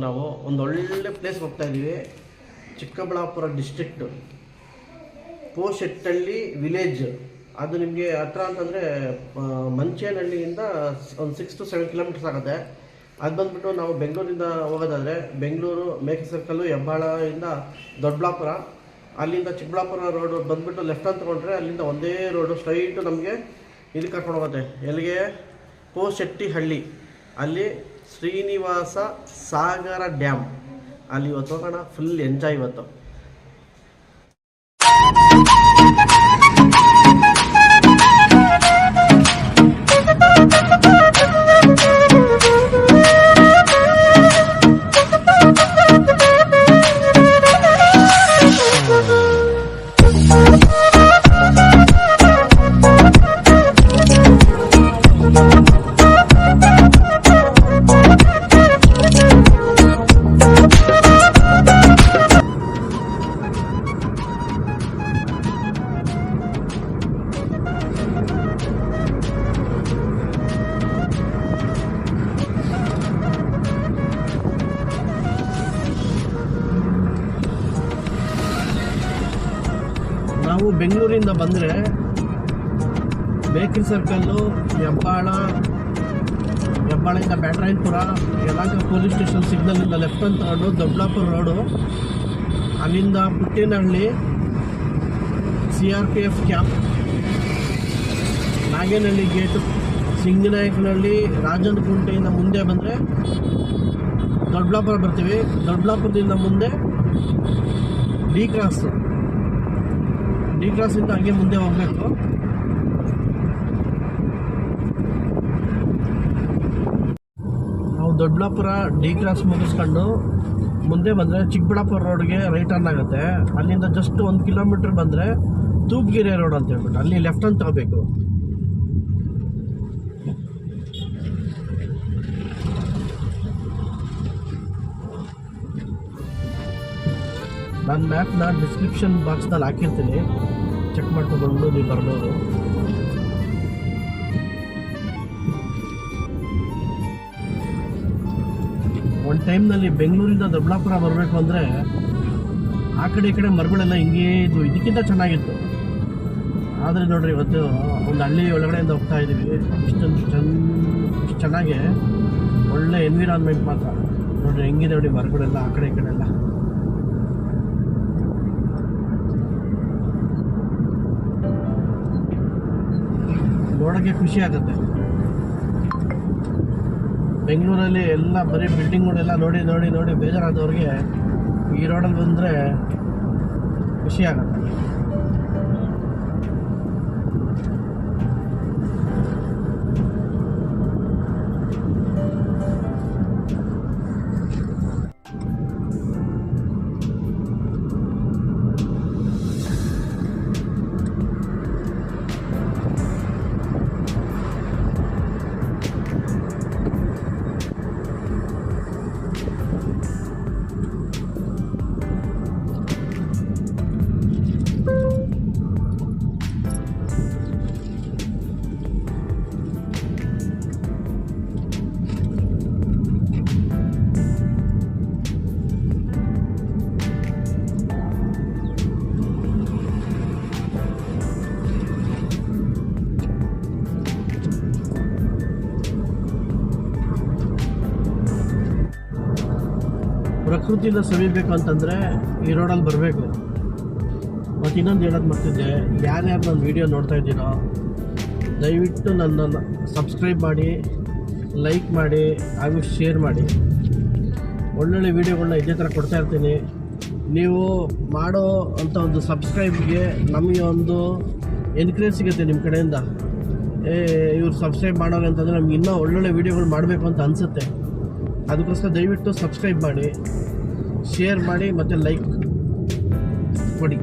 ನಾವು ಒಂದು ಒಳ್ಳೆ ಪ್ಲೇಸ್ಗೆ ಹೋಗ್ತಾ ಇದ್ದೀವಿ. Chikkaballapur district Poshettahalli village. ಅದು ನಿಮಗೆ ಹತ್ರ ಅಂತಂದರೆ ಮಂಚೇನಹಳ್ಳಿಯಿಂದ ಒಂದು 6 to 7 ಕಿಲೋಮೀಟರ್ಸ್ ಆಗುತ್ತೆ. ಅದು ಬಂದುಬಿಟ್ಟು ನಾವು ಬೆಂಗಳೂರಿಂದ ಹೋಗೋದಾದರೆ ಬೆಂಗಳೂರು ಮೇಕೆ ಸರ್ಕಲ್ಲು ಹೆಬ್ಬಾಳದಿಂದ ದೊಡ್ಡಬಳ್ಳಾಪುರ, ಅಲ್ಲಿಂದ ಚಿಕ್ಕಬಳ್ಳಾಪುರ ರೋಡು ಬಂದುಬಿಟ್ಟು ಲೆಫ್ಟ್ ಅಂತ ತೊಗೊಂಡ್ರೆ ಅಲ್ಲಿಂದ ಒಂದೇ ರೋಡು ಸ್ಟ್ರೈಟು ನಮಗೆ ಇದು ಕರ್ಕೊಂಡು ಹೋಗುತ್ತೆ. ಎಲ್ಲಿಗೆ? ಪೋಶೆಟ್ಟಿಹಳ್ಳಿ. ಅಲ್ಲಿ ಶ್ರೀನಿವಾಸ ಸಾಗರ ಡ್ಯಾಮ್. ಅಲ್ಲಿ ಇವತ್ತು ಹೋಗೋಣ, ಫುಲ್ ಎಂಜಾಯ್ ಇವತ್ತು. ನಾವು ಬೆಂಗಳೂರಿಂದ ಬಂದರೆ ಬೇಕ್ರಿ ಸರ್ಕಲ್ಲು, ಹೆಬ್ಬಾಳಿಂದ ಬ್ಯಾಟರಾಯನಪುರ, ಯಲಹಂಕ ಪೊಲೀಸ್ ಸ್ಟೇಷನ್ ಸಿಗ್ನಲಿಂದ ಲೆಫ್ಟ್ ಅಂತ ತಗೊಂಡು ದೊಡ್ಡಬಳ್ಳಾಪುರ ರೋಡು, ಅಲ್ಲಿಂದ Puttenahalli, CRPF camp, Naganahalli gate, Singanayakanahalli, ರಾಜನಕುಂಟೆಯಿಂದ ಮುಂದೆ ಬಂದರೆ ದೊಡ್ಡಬಳ್ಳಾಪುರ ಬರ್ತೀವಿ. ದೊಡ್ಡಬಳ್ಳಾಪುರದಿಂದ ಮುಂದೆ ಡಿ ಕ್ರಾಸಿಂದ ಹಂಗೆ ಮುಂದೆ ಹೋಗಬೇಕು. ನಾವು ದೊಡ್ಡಬಳ್ಳಾಪುರ ಡಿ ಕ್ರಾಸ್ ಮುಗಿಸ್ಕೊಂಡು ಮುಂದೆ ಬಂದರೆ ಚಿಕ್ಕಬಳ್ಳಾಪುರ ರೋಡ್ಗೆ ರೈಟ್ ಟರ್ನ್ ಆಗುತ್ತೆ. ಅಲ್ಲಿಂದ ಜಸ್ಟ್ 1 ಕಿಲೋಮೀಟ್ರ್ ಬಂದರೆ ತೂಪ್ಗೆರೆ ರೋಡ್ ಅಂತ ಹೇಳ್ಬಿಟ್ಟು ಅಲ್ಲಿ ಲೆಫ್ಟ್ ಅಂತ ತಗೋಬೇಕು. ನಾನು ಮ್ಯಾಪ್ನ ಡಿಸ್ಕ್ರಿಪ್ಷನ್ ಬಾಕ್ಸ್ನಲ್ಲಿ ಹಾಕಿರ್ತೀನಿ, ಚೆಕ್ ಮಾಡ್ಕೊಂಡು ನೀವು ಬರ್ಬೋದು. ಒಂದು ಟೈಮ್ನಲ್ಲಿ ಬೆಂಗಳೂರಿಂದ ದೊಡ್ಡಬಳ್ಳಾಪುರ ಬರಬೇಕು ಅಂದರೆ ಆ ಕಡೆ ಈ ಕಡೆ ಮರಗಳೆಲ್ಲ ಹಿಂಗೇ ಇದು ಇದಕ್ಕಿಂತ ಚೆನ್ನಾಗಿತ್ತು. ಆದರೆ ನೋಡ್ರಿ, ಇವತ್ತು ಒಂದು ಹಳ್ಳಿ ಒಳಗಡೆಯಿಂದ ಹೋಗ್ತಾ ಇದ್ದೀವಿ. ಇಷ್ಟು ಚೆನ್ನಾಗಿ ಒಳ್ಳೆ ಎನ್ವಿರಾನ್ಮೆಂಟ್ ಮಾತ್ರ ನೋಡ್ರಿ, ಹೆಂಗಿದೆ ನೋಡಿ ಮರಗಳೆಲ್ಲ ಆ ಕಡೆ ಈ ಕಡೆ ಎಲ್ಲ. ನೋಡೋಕ್ಕೆ ಖುಷಿ ಆಗುತ್ತೆ. ಬೆಂಗಳೂರಲ್ಲಿ ಎಲ್ಲ ಬರೀ ಬಿಲ್ಡಿಂಗ್ಗಳೆಲ್ಲ ನೋಡಿ ನೋಡಿ ನೋಡಿ ಬೇಜಾರಾದವ್ರಿಗೆ ಈ ರೋಡಲ್ಲಿ ಬಂದರೆ ಖುಷಿ ಆಗುತ್ತೆ. ಪ್ರಕೃತಿನ ಸವಿಬೇಕು ಅಂತಂದರೆ ಈ ರೋಡಲ್ಲಿ ಬರಬೇಕು. ಮತ್ತು ಇನ್ನೊಂದು ಹೇಳೋದು ಮರ್ತಿದ್ದೆ, ಯಾರ್ಯಾರು ನನ್ನ ವೀಡಿಯೋ ನೋಡ್ತಾ ಇದ್ದೀರೋ ದಯವಿಟ್ಟು ನನ್ನನ್ನು ಸಬ್ಸ್ಕ್ರೈಬ್ ಮಾಡಿ, ಲೈಕ್ ಮಾಡಿ ಹಾಗೂ ಶೇರ್ ಮಾಡಿ. ಒಳ್ಳೊಳ್ಳೆ ವೀಡಿಯೋಗಳನ್ನ ಇದೇ ಥರ ಕೊಡ್ತಾ ಇರ್ತೀನಿ. ನೀವು ಮಾಡೋ ಅಂಥ ಒಂದು ಸಬ್ಸ್ಕ್ರೈಬ್ಗೆ ನಮಗೆ ಒಂದು ಎನ್ಕರೇಜ್ ಸಿಗುತ್ತೆ ನಿಮ್ಮ ಕಡೆಯಿಂದ. ಇವ್ರು ಸಬ್ಸ್ಕ್ರೈಬ್ ಮಾಡೋರು ಅಂತಂದರೆ ನಮ್ಗೆ ಇನ್ನೂ ಒಳ್ಳೊಳ್ಳೆ ವೀಡಿಯೋಗಳು ಮಾಡಬೇಕು ಅಂತ ಅನಿಸುತ್ತೆ. ಅದಕ್ಕೋಸ್ಕರ ದಯವಿಟ್ಟು ಸಬ್ಸ್ಕ್ರೈಬ್ ಮಾಡಿ, ಶೇರ್ ಮಾಡಿ ಮತ್ತು ಲೈಕ್ ಕೊಡಿ.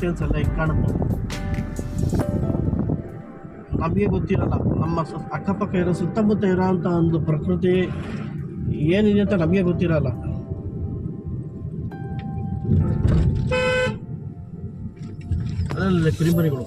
ಮೌಂಟೇನ್ಸ್ ಎಲ್ಲ ಹಿಂಗೆ ಕಾಣುತ್ತೆ. ನಮಗೆ ಗೊತ್ತಿರಲ್ಲ, ನಮ್ಮ ಅಕ್ಕಪಕ್ಕ ಇರೋ ಸುತ್ತಮುತ್ತ ಇರೋ ಅಂಥ ಒಂದು ಪ್ರಕೃತಿ ಏನಿದೆ ಅಂತ ನಮಗೆ ಗೊತ್ತಿರಲ್ಲ. ಅದರಲ್ಲಿ ಕುರಿಮರಿಗಳು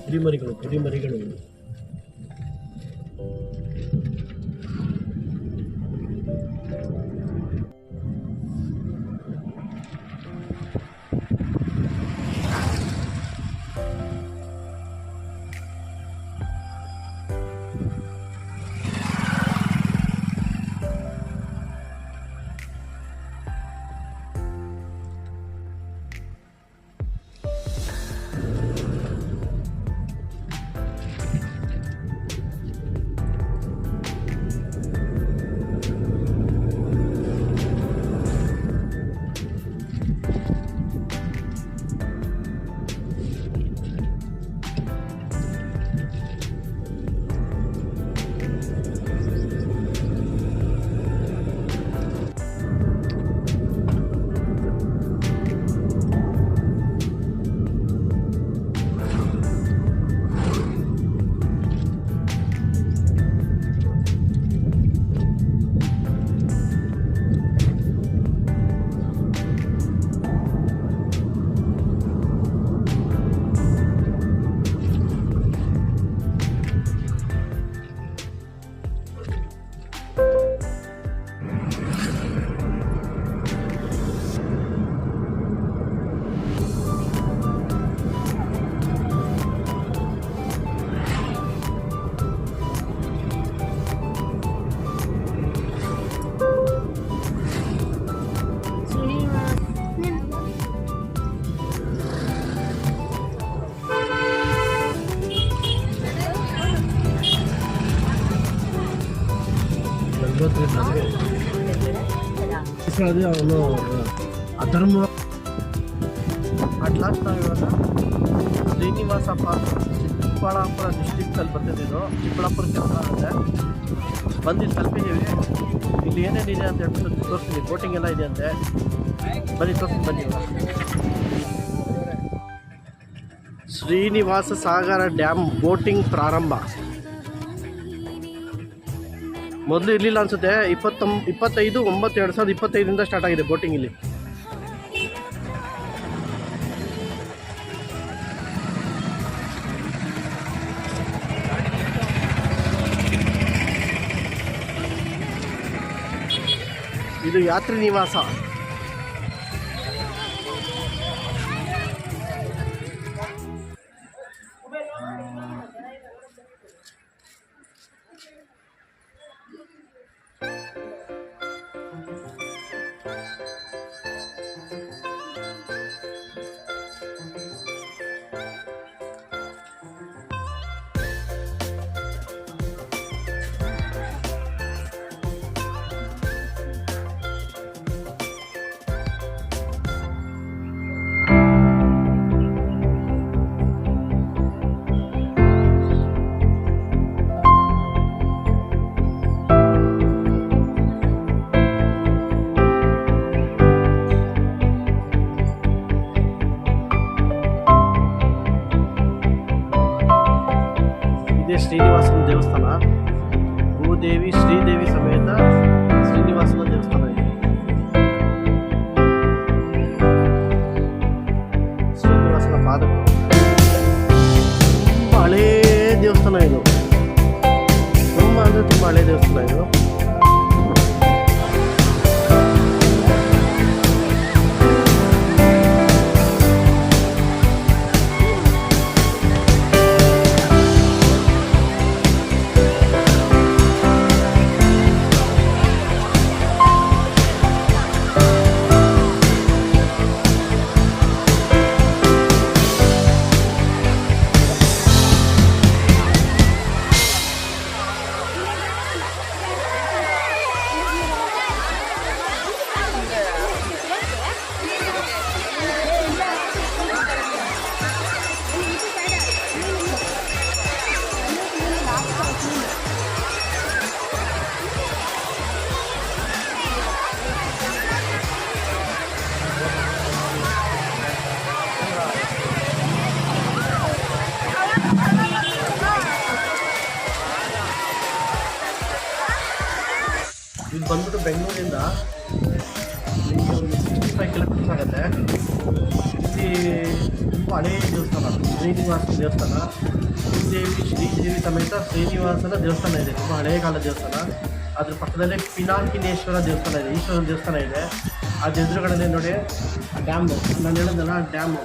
ಅವನು ಅಧರ್ಮ. ಅಟ್ ಲಾಸ್ಟ್ ನಾವು ಇವಾಗ ಶ್ರೀನಿವಾಸ ಪಾರ್ಕ್ ಚಿಕ್ಕಬಳ್ಳಾಪುರ ಡಿಸ್ಟಿಕ್ಟಲ್ಲಿ ಬರ್ತಿದ್ದು, ಚಿಕ್ಕಬಳ್ಳಾಪುರಕ್ಕೆ ಹತ್ರ ಆಗುತ್ತೆ. ಬಂದು ತಲುಪಿದ್ದೀವಿ. ಇಲ್ಲಿ ಏನೇನಿದೆ ಅಂತ ಹೇಳ್ಬಿಟ್ಟು ತೋರಿಸ್ತೀನಿ. ಬೋಟಿಂಗ್ ಎಲ್ಲ ಇದೆ ಅಂತೆ, ಬನ್ನಿ ತೋರಿಸ್ತೀನಿ ಬನ್ನಿ. ಶ್ರೀನಿವಾಸ ಸಾಗರ ಡ್ಯಾಮ್ ಬೋಟಿಂಗ್ ಪ್ರಾರಂಭ. ಮೊದಲು ಇರಲಿಲ್ಲ ಅನಿಸುತ್ತೆ. 25/9/2025 ಸ್ಟಾರ್ಟ್ ಆಗಿದೆ ಬೋಟಿಂಗ್ ಇಲ್ಲಿ. ಇದು ಯಾತ್ರಿ ನಿವಾಸ. ಶ್ರೀನಿವಾಸನ ದೇವಸ್ಥಾನ, ಭೂದೇವಿ ಶ್ರೀದೇವಿ ಸಮೇತ ಶ್ರೀನಿವಾಸನ ದೇವಸ್ಥಾನ ಇದೆ. ಶ್ರೀನಿವಾಸನ ಪಾದಗಳು. ತುಂಬ ಹಳೇ ದೇವಸ್ಥಾನ ಇದು. ತುಂಬ ಅಂದರೆ ತುಂಬ ಹಳೇ ದೇವಸ್ಥಾನ ಇದು. ಬಂದ್ಬಿಟ್ಟು ಬೆಂಗಳೂರಿಂದ ನಿಮಗೆ ಒಂದು 65 ಕಿಲೋಮೀಟರ್ಸ್ ಆಗುತ್ತೆ. ಇಲ್ಲಿ ತುಂಬ ಹಳೆಯ ದೇವಸ್ಥಾನ, ಶ್ರೀನಿವಾಸ ದೇವಸ್ಥಾನ, ಶ್ರೀದೇವಿ ಶ್ರೀದೇವಿ ಸಮೇತ ಶ್ರೀನಿವಾಸನ ದೇವಸ್ಥಾನ ಇದೆ. ತುಂಬ ಹಳೆಯ ಕಾಲ ದೇವಸ್ಥಾನ. ಅದ್ರ ಪಕ್ಕದಲ್ಲೇ ಪಿನಾಕಿನೇಶ್ವರ ದೇವಸ್ಥಾನ ಇದೆ, ಈಶ್ವರನ ದೇವಸ್ಥಾನ ಇದೆ. ಅದ್ರ ಎದುರುಗಡೆ ನೋಡಿ ಡ್ಯಾಮು, ನಾನು ಹೇಳಿದ್ನಲ್ಲ ಡ್ಯಾಮು.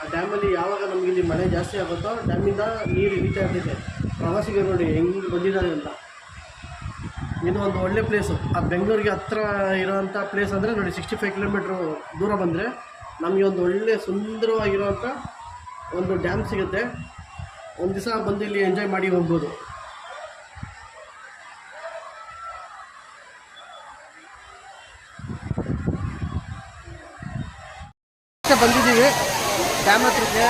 ಆ ಡ್ಯಾಮಲ್ಲಿ ಯಾವಾಗ ನಮಗೆ ಇಲ್ಲಿ ಮಳೆ ಜಾಸ್ತಿ ಆಗುತ್ತೋ ಡ್ಯಾಮಿಂದ ನೀರು ಇಳಿತಾ ಇರ್ತೈತೆ. ಪ್ರವಾಸಿಗರು ನೋಡಿ ಹೆಂಗೆ ಬಂದಿದ್ದಾರೆ ಅಂತ. ಇದು ಒಂದು ಒಳ್ಳೆ ಪ್ಲೇಸು. ಆ ಬೆಂಗಳೂರಿಗೆ ಹತ್ರ ಇರೋವಂಥ ಪ್ಲೇಸ್ ಅಂದರೆ ನೋಡಿ, 65 ಕಿಲೋಮೀಟ್ರು ದೂರ ಬಂದರೆ ನಮಗೆ ಒಂದು ಒಳ್ಳೆ ಸುಂದರವಾಗಿರೋವಂಥ ಒಂದು ಡ್ಯಾಮ್ ಸಿಗುತ್ತೆ. ಒಂದು ದಿವಸ ಬಂದು ಇಲ್ಲಿ ಎಂಜಾಯ್ ಮಾಡಿ ಹೋಗ್ಬೋದು. ಬಂದಿದ್ದೀವಿ ಡ್ಯಾಮ್ ಹತ್ರಕ್ಕೆ.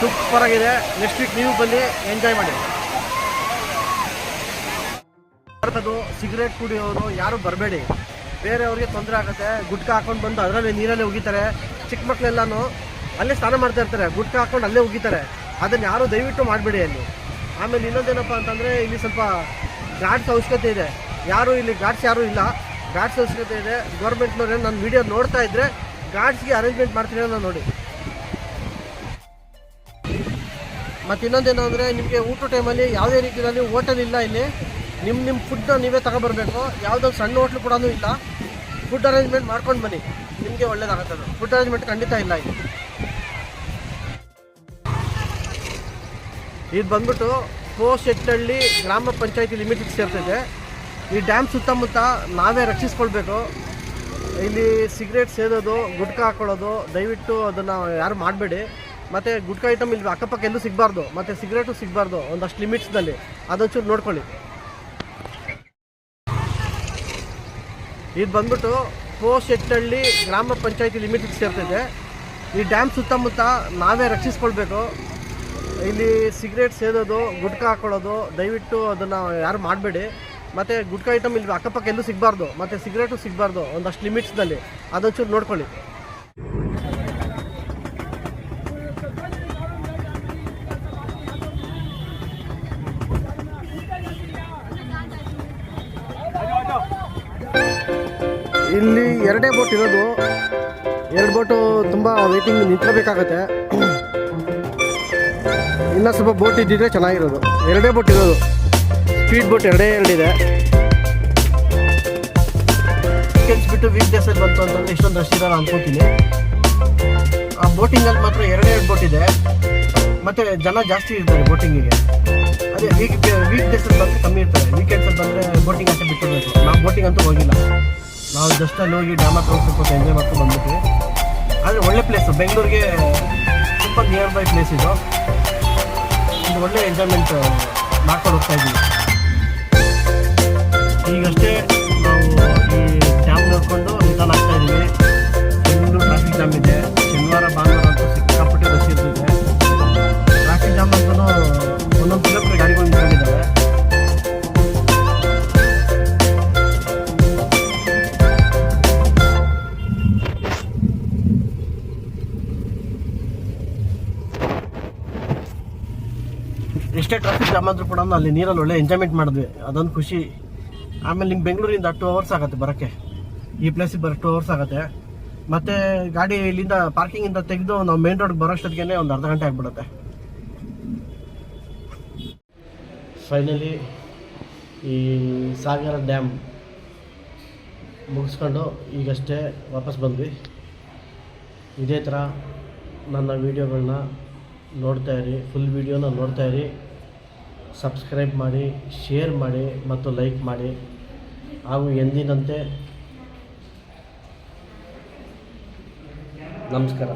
ಸೂಪರ್ ಆಗಿದೆ. ನೆಕ್ಸ್ಟ್ ವೀಕ್ ನೀವು ಬನ್ನಿ, ಎಂಜಾಯ್ ಮಾಡಿ. ಭಾರತದ್ದು ಸಿಗರೇಟ್ ಕುಡಿಯೋರು ಯಾರು ಬರಬೇಡಿ, ಬೇರೆಯವ್ರಿಗೆ ತೊಂದರೆ ಆಗುತ್ತೆ. ಗುಟ್ಕಾ ಹಾಕೊಂಡು ಬಂದು ಅದರಲ್ಲಿ ನೀರಲ್ಲೇ ಉಗಿತಾರೆ. ಚಿಕ್ಕ ಮಕ್ಕಳೆಲ್ಲನೂ ಅಲ್ಲೇ ಸ್ನಾನ ಮಾಡ್ತಾ ಇರ್ತಾರೆ, ಗುಟ್ಕಾ ಹಾಕೊಂಡು ಅಲ್ಲೇ ಉಗಿತಾರೆ. ಅದನ್ನು ಯಾರು ದಯವಿಟ್ಟು ಮಾಡಬೇಡಿ ಅಲ್ಲಿ. ಆಮೇಲೆ ಇನ್ನೊಂದೇನಪ್ಪ ಅಂತಂದರೆ ಇಲ್ಲಿ ಸ್ವಲ್ಪ ಗಾಡ್ಸ್ ಅವಶ್ಯಕತೆ ಇದೆ. ಯಾರು ಇಲ್ಲಿ ಗಾಡ್ಸ್ ಯಾರೂ ಇಲ್ಲ, ಗಾಡ್ಸ್ ಅವಶ್ಯಕತೆ ಇದೆ. ಗೌರ್ಮೆಂಟ್ನವ್ರು ನನ್ನ ವೀಡಿಯೋ ನೋಡ್ತಾ ಇದ್ದರೆ ಗಾಡ್ಸ್ಗೆ ಅರೇಂಜ್ಮೆಂಟ್ ಮಾಡ್ತೀನಿ ಅನ್ನೋ ನೋಡಿ. ಮತ್ತು ಇನ್ನೊಂದೇನು ಅಂದರೆ, ನಿಮಗೆ ಊಟ ಟೈಮಲ್ಲಿ ಯಾವುದೇ ರೀತಿಯಲ್ಲಿ ಹೋಟೆಲ್ ಇಲ್ಲ ಇಲ್ಲಿ. ನಿಮ್ಮ ಫುಡ್ನ ನೀವೇ ತಗೊಬರ್ಬೇಕು. ಯಾವುದೋ ಸಣ್ಣ ಹೋಟ್ಲು ಕೂಡ ಇಲ್ಲ. ಫುಡ್ ಅರೇಂಜ್ಮೆಂಟ್ ಮಾಡ್ಕೊಂಡು ಬನ್ನಿ, ನಿಮಗೆ ಒಳ್ಳೇದಾಗುತ್ತದೆ. ಫುಡ್ ಅರೇಂಜ್ಮೆಂಟ್ ಖಂಡಿತ ಇಲ್ಲ ಇಲ್ಲಿ. ಇದು ಬಂದ್ಬಿಟ್ಟು ಪೋಶೆಟ್ಟಹಳ್ಳಿ ಗ್ರಾಮ ಪಂಚಾಯತಿ ಲಿಮಿಟಿಗೆ ಸೇರ್ತಿದೆ. ಈ ಡ್ಯಾಮ್ ಸುತ್ತಮುತ್ತ ನಾವೇ ರಕ್ಷಿಸ್ಕೊಳ್ಬೇಕು. ಇಲ್ಲಿ ಸಿಗರೇಟ್ ಸೇದೋದು, ಗುಟ್ಕಾ ಹಾಕೊಳ್ಳೋದು ದಯವಿಟ್ಟು ಅದನ್ನು ಯಾರು ಮಾಡಬೇಡಿ. ಮತ್ತು ಗುಟ್ಕಾ ಐಟಮ್ ಇಲ್ಲಿ ಅಕ್ಕಪಕ್ಕ ಎಲ್ಲೂ ಸಿಗಬಾರ್ದು, ಮತ್ತು ಸಿಗರೇಟು ಸಿಗಬಾರ್ದು. ಒಂದಷ್ಟು ಲಿಮಿಟ್ಸ್ನಲ್ಲಿ ಅದೊಂಚೂರು ನೋಡ್ಕೊಳ್ಳಿ. ಇದು ಬಂದ್ಬಿಟ್ಟು ಪೋಶೆಟ್ಟಹಳ್ಳಿ ಗ್ರಾಮ ಪಂಚಾಯತಿ ಲಿಮಿಟಿಗೆ ಸೇರ್ತಿದೆ. ಈ ಡ್ಯಾಮ್ ಸುತ್ತಮುತ್ತ ನಾವೇ ರಕ್ಷಿಸ್ಕೊಳ್ಬೇಕು. ಇಲ್ಲಿ ಸಿಗರೇಟ್ ಸೇದೋದು, ಗುಟ್ಕಾ ಹಾಕೊಳ್ಳೋದು ದಯವಿಟ್ಟು ಅದನ್ನು ಯಾರು ಮಾಡಬೇಡಿ. ಮತ್ತು ಗುಟ್ಕಾ ಐಟಮ್ ಇಲ್ಲಿ ಅಕ್ಕಪಕ್ಕ ಎಲ್ಲೂ ಸಿಗಬಾರ್ದು, ಮತ್ತು ಸಿಗರೇಟು ಸಿಗಬಾರ್ದು. ಒಂದಷ್ಟು ಲಿಮಿಟ್ಸ್ನಲ್ಲಿ ಅದೊಂಚೂರು ನೋಡ್ಕೊಳ್ಳಿ. ಇಲ್ಲಿ ಎರಡೇ ಬೋಟ್ ಇರೋದು. 2 ಬೋಟು ತುಂಬ ವೇಟಿಂಗ್ ನಿಂತ್ಕೋಬೇಕಾಗತ್ತೆ. ಇನ್ನೂ ಸ್ವಲ್ಪ ಬೋಟ್ ಇದ್ದಿದ್ರೆ ಚೆನ್ನಾಗಿರೋದು. 2 ಬೋಟ್ ಇರೋದು. ಸ್ಪೀಡ್ ಬೋಟ್ ಎರಡೇ ಇದೆ. ವೀಕೆಂಡ್ಸ್ ಬಿಟ್ಟು ವೀಕ್ ಡೇಸಲ್ಲಿ ಬಂತು ಅಂತಂದರೆ ಇಷ್ಟೊಂದು ರಶ್ ಇರೋಲ್ಲ ಅನ್ಕೋತೀನಿ. ಆ ಬೋಟಿಂಗಲ್ಲಿ ಮಾತ್ರ 2 ಬೋಟ್ ಇದೆ, ಮತ್ತು ಜನ ಜಾಸ್ತಿ ಇರ್ತಾರೆ ಬೋಟಿಂಗಿಗೆ. ಅದೇ ವೀಕ್ ಡೇಸಲ್ಲಿ ಬಂದರೆ ಕಮ್ಮಿ ಇರ್ತಾರೆ. ವೀಕೆಂಡ್ಸಲ್ಲಿ ಬಂದರೆ ಬೋಟಿಂಗ್ ಅಂತ ಬಿಟ್ಟಿರಬೇಕು. ನಾವು ಬೋಟಿಂಗ್ ಅಂತೂ ಹೋಗಿಲ್ಲ. ನಾವು ಜಸ್ಟ್ ಅಲ್ಲಿ ಹೋಗಿ ಡ್ಯಾಮ್ ಹತ್ರ ಸ್ವಲ್ಪ ಎಂಜಾಯ್ ಮಾಡ್ಕೊಂಡು ಬಂದ್ಬಿಟ್ವಿ. ಆದರೆ ಒಳ್ಳೆ ಪ್ಲೇಸು, ಬೆಂಗಳೂರಿಗೆ ತುಂಬ ನಿಯರ್ ಬೈ ಪ್ಲೇಸ್ ಇದು. ಒಂದು ಒಳ್ಳೆ ಎಂಜಾಯ್ಮೆಂಟ್ ಮಾಡ್ಕೊಂಡು ಹೋಗ್ತಾ ಇದ್ದೀವಿ. ಈಗಷ್ಟೇ ನಾವು ಈ ಡ್ಯಾಮ್ ನೋಡಿಕೊಂಡು ರಿಟರ್ನ್ ಆಗ್ತಾ ಇದ್ದೀವಿ. ಫುಲ್ಲು ಟ್ರಾಫಿಕ್ ಜಾಮ್ ಇದೆ. ಶನಿವಾರ ಭಾನುವಾರ ಅಂತೂ ಸಿಕ್ಕಾಪಟ್ಟೆ ರಶ್ ಇರ್ತಿದೆ. ಟ್ರಾಫಿಕ್ ಜಾಮ್ ಅಂತೂ ಒಂದೊಂದು ಕಿಲೋಮೀಟರ್ ಗಾಡಿಗಳು ನಿಂತ್ಕೊಂಡಿದ್ದಾವೆ. ಎಷ್ಟೇ ಟ್ರಾಫಿಕ್ ಜಾಮ್ ಆದರೂ ಕೂಡ ಅಲ್ಲಿ ನೀರಲ್ಲಿ ಒಳ್ಳೆ ಎಂಜಾಯ್ಮೆಂಟ್ ಮಾಡಿದ್ವಿ, ಅದೊಂದು ಖುಷಿ. ಆಮೇಲೆ ನಿಮ್ಗೆ ಬೆಂಗಳೂರಿಂದ 2 hours ಆಗುತ್ತೆ ಬರೋಕ್ಕೆ, ಈ ಪ್ಲೇಸಿಗೆ ಬರೋ 2 hours ಆಗುತ್ತೆ. ಮತ್ತು ಗಾಡಿ ಇಲ್ಲಿಂದ ಪಾರ್ಕಿಂಗಿಂದ ತೆಗೆದು ನಾವು ಮೇನ್ ರೋಡ್ಗೆ ಬರೋಷ್ಟೊತ್ತಿಗೆ ಒಂದು ಅರ್ಧ ಗಂಟೆ ಆಗಿಬಿಡುತ್ತೆ. ಫೈನಲಿ ಈ ಸಾಗರ ಡ್ಯಾಮ್ ಮುಗಿಸ್ಕೊಂಡು ಈಗಷ್ಟೇ ವಾಪಸ್ ಬಂದ್ವಿ. ಇದೇ ಥರ ನನ್ನ ವೀಡಿಯೋಗಳನ್ನ ನೋಡ್ತಾಯಿರಿ, ಫುಲ್ ವೀಡಿಯೋನ ನೋಡ್ತಾಯಿರಿ. ಸಬ್ಸ್ಕ್ರೈಬ್ ಮಾಡಿ, ಶೇರ್ ಮಾಡಿ ಮತ್ತು ಲೈಕ್ ಮಾಡಿ. ಹಾಗೂ ಎಂದಿನಂತೆ ನಮಸ್ಕಾರ.